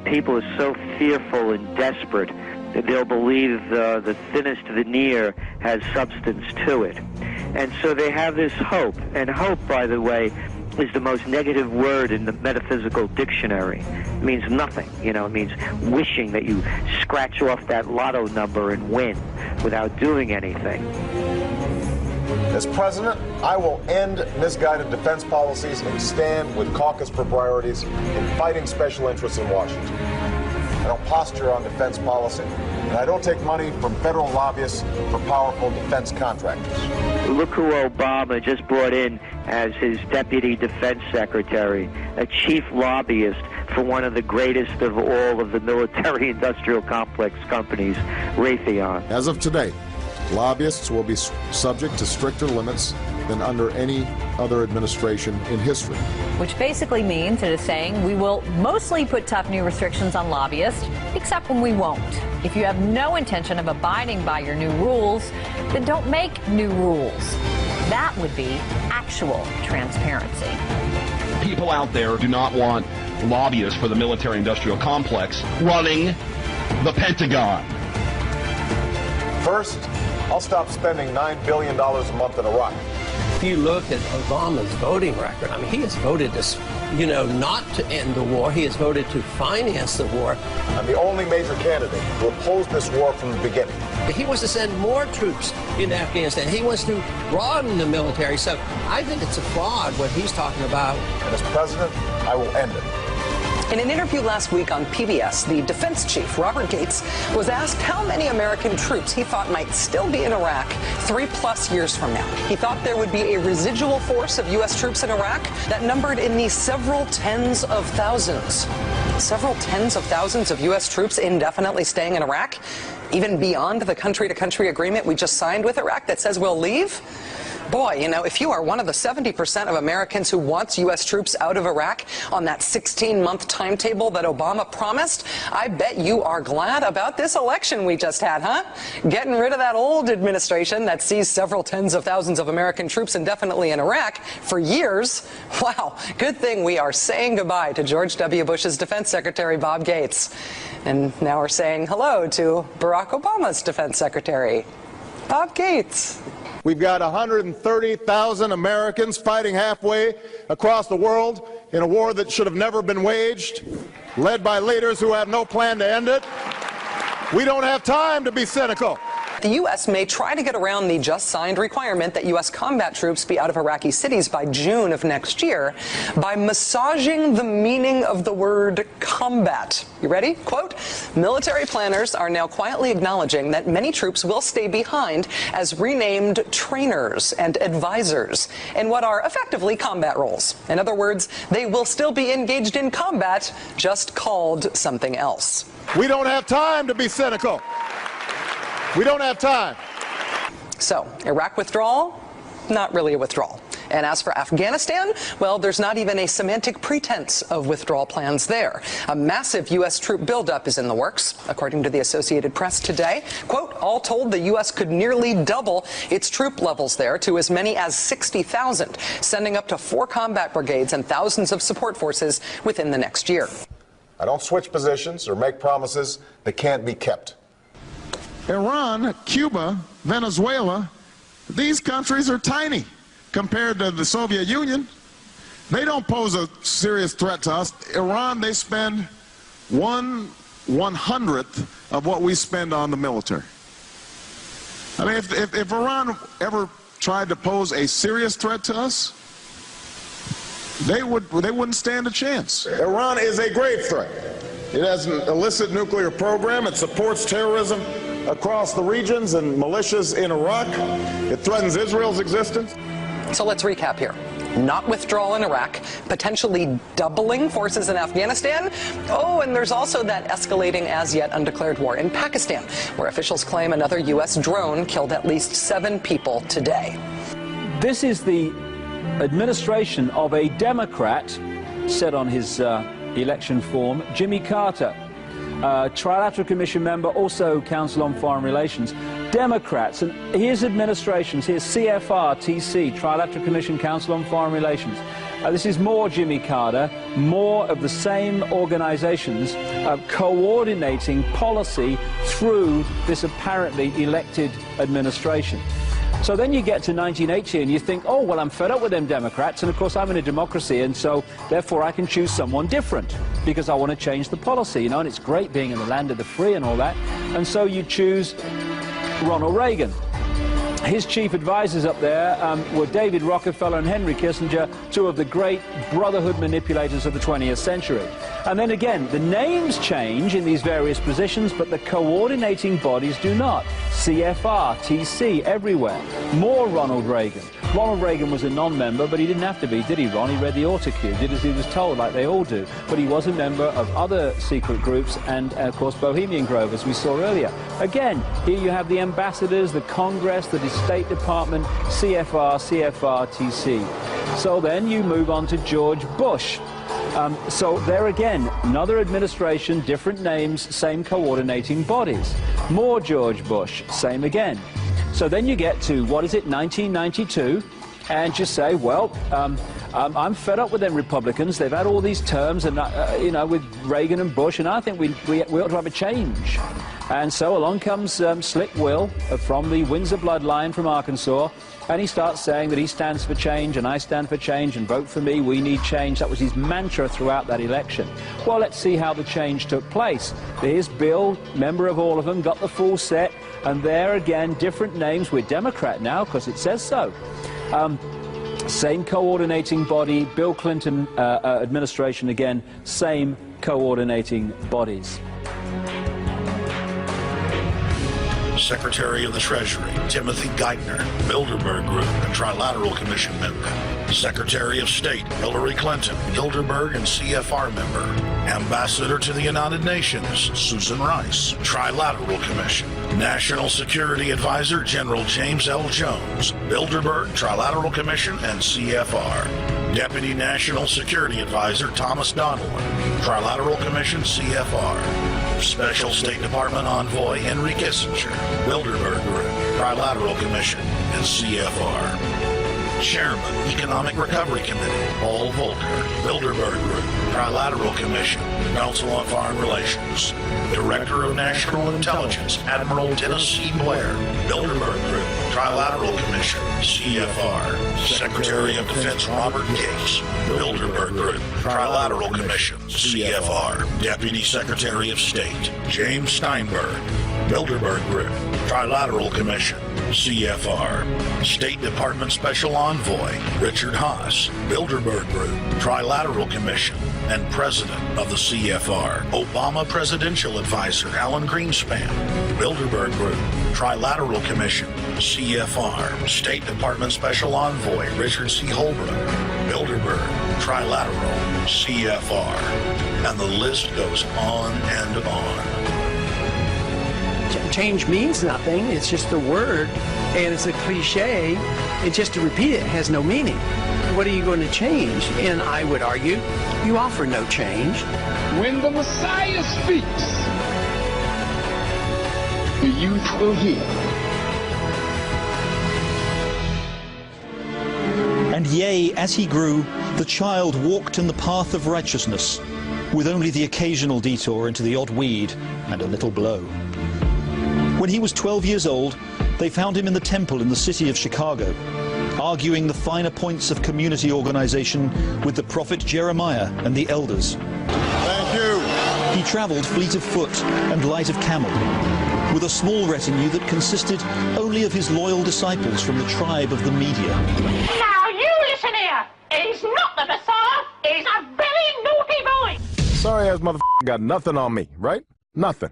people are so fearful and desperate that they'll believe the thinnest veneer has substance to it. And so they have this hope. And hope, by the way, is the most negative word in the metaphysical dictionary. It means nothing. You know, it means wishing that you scratch off that lotto number and win without doing anything. As president, I will end misguided defense policies and stand with caucus priorities in fighting special interests in Washington. I don't posture on defense policy, and I don't take money from federal lobbyists for powerful defense contractors. Look who Obama just brought in as his deputy defense secretary, a chief lobbyist for one of the greatest of all of the military-industrial complex companies, Raytheon. As of today, lobbyists will be subject to stricter limits than under any other administration in history. Which basically means it is saying we will mostly put tough new restrictions on lobbyists, except when we won't. If you have no intention of abiding by your new rules, then don't make new rules. That would be actual transparency. People out there do not want lobbyists for the military-industrial complex running the Pentagon. First, I'll stop spending $9 billion a month in Iraq. If you look at Obama's voting record, I mean, he has voted to, not to end the war. He has voted to finance the war. I'm the only major candidate who opposed this war from the beginning. He wants to send more troops into Afghanistan. He wants to broaden the military. So I think it's a fraud what he's talking about. And as president, I will end it. In an interview last week on PBS, the defense chief, Robert Gates, was asked how many American troops he thought might still be in Iraq 3+ years from now. He thought there would be a residual force of U.S. troops in Iraq that numbered in the several tens of thousands. Several tens of thousands of U.S. troops indefinitely staying in Iraq, even beyond the country-to-country agreement we just signed with Iraq that says we'll leave. Boy, if you are one of the 70% of Americans who wants U.S. troops out of Iraq on that 16-month timetable that Obama promised, I bet you are glad about this election we just had, huh? Getting rid of that old administration that sees several tens of thousands of American troops indefinitely in Iraq for years. Wow, good thing we are saying goodbye to George W. Bush's defense secretary, Bob Gates. And now we're saying hello to Barack Obama's defense secretary, Bob Gates. We've got 130,000 Americans fighting halfway across the world in a war that should have never been waged, led by leaders who have no plan to end it. We don't have time to be cynical. The U.S. may try to get around the just signed requirement that U.S. combat troops be out of Iraqi cities by June of next year by massaging the meaning of the word combat. You ready? Quote, military planners are now quietly acknowledging that many troops will stay behind as renamed trainers and advisors in what are effectively combat roles. In other words, they will still be engaged in combat, just called something else. We don't have time to be cynical. We don't have time. So, Iraq withdrawal? Not really a withdrawal. And as for Afghanistan, well, there's not even a semantic pretense of withdrawal plans there. A massive U.S. troop buildup is in the works, according to the Associated Press today. Quote, all told, the U.S. could nearly double its troop levels there to as many as 60,000, sending up to 4 combat brigades and thousands of support forces within the next year. I don't switch positions or make promises that can't be kept. Iran, Cuba, Venezuela, these countries are tiny compared to the Soviet Union. They don't pose a serious threat to us. Iran, they spend 1/100th of what we spend on the military. I mean, if Iran ever tried to pose a serious threat to us, they wouldn't stand a chance. Iran is a grave threat. It has an illicit nuclear program. It supports terrorism across the regions and militias in Iraq. It threatens Israel's existence. So let's recap here. Not withdrawal in Iraq, potentially doubling forces in Afghanistan. Oh, and there's also that escalating as yet undeclared war in Pakistan, where officials claim another U.S. drone killed at least 7 people today. This is the administration of a Democrat, said on his election form, Jimmy Carter. Trilateral Commission member, also Council on Foreign Relations. Democrats, and here's administrations, here's CFR, TC, Trilateral Commission, Council on Foreign Relations. This is more Jimmy Carter, more of the same organizations coordinating policy through this apparently elected administration. So then you get to 1980 and you think, oh, well, I'm fed up with them Democrats, and of course I'm in a democracy, and so therefore I can choose someone different because I want to change the policy, you know, and it's great being in the land of the free and all that. And so you choose Ronald Reagan. His chief advisors up there were David Rockefeller and Henry Kissinger, two of the great brotherhood manipulators of the 20th century. And then again, the names change in these various positions, but the coordinating bodies do not. CFR, TC, everywhere. More Ronald Reagan. Ronald Reagan was a non-member, but he didn't have to be, did he, Ron? He read the autocue, did as he was told, like they all do. But he was a member of other secret groups and, of course, Bohemian Grove, as we saw earlier. Again, here you have the ambassadors, the Congress, the State Department, CFR, TC. So then you move on to George Bush. So there again, another administration, different names, same coordinating bodies. More George Bush, same again. So then you get to, what is it, 1992, and you say, well, I'm fed up with them Republicans. They've had all these terms, and you know, with Reagan and Bush, and I think we ought to have a change. And so along comes Slick Will from the Windsor bloodline from Arkansas, and he starts saying that he stands for change and I stand for change and vote for me, we need change. That was his mantra throughout that election. Well, let's see how the change took place. Here's Bill, member of all of them, got the full set, and there again, different names. We're Democrat now because it says so. Same coordinating body, Bill Clinton administration again, same coordinating bodies. Secretary of the Treasury, Timothy Geithner, Bilderberg Group and Trilateral Commission member. Secretary of State, Hillary Clinton, Bilderberg and CFR member. Ambassador to the United Nations, Susan Rice, Trilateral Commission. National Security Advisor, General James L. Jones, Bilderberg, Trilateral Commission and CFR. Deputy National Security Advisor, Thomas Donilon, Trilateral Commission, CFR. Special State Department Envoy Henry Kissinger, Bilderberg Group, Trilateral Commission, and CFR. Chairman, Economic Recovery Committee, Paul Volcker, Bilderberg Group, Trilateral Commission, Council on Foreign Relations. Director of National Intelligence, Admiral Tennessee Blair, Bilderberg Group, Trilateral Commission, CFR. Secretary of Defense Robert Gates, Bilderberg Group, Trilateral Commission, CFR. Deputy Secretary of State, James Steinberg, Bilderberg Group, Trilateral Commission, CFR. State Department Special Envoy, Richard Haass, Bilderberg Group, Trilateral Commission, and President of the CFR. Obama Presidential Advisor, Alan Greenspan, Bilderberg Group, Trilateral Commission, CFR. State Department Special Envoy, Richard C. Holbrooke, Bilderberg, Trilateral, CFR. And the list goes on and on. Change means nothing. It's just a word, and it's a cliche. And just to repeat it has no meaning. What are you going to change? And I would argue, you offer no change. When the Messiah speaks, the youth will hear. And yea, as he grew, the child walked in the path of righteousness, with only the occasional detour into the odd weed and a little blow. When he was 12 years old, they found him in the temple in the city of Chicago, arguing the finer points of community organization with the prophet Jeremiah and the elders. Thank you. He traveled fleet of foot and light of camel, with a small retinue that consisted only of his loyal disciples from the tribe of the Media. Now you listen here. He's not the Messiah. He's a very naughty boy. Sorry ass motherfucker got nothing on me, right? Nothing.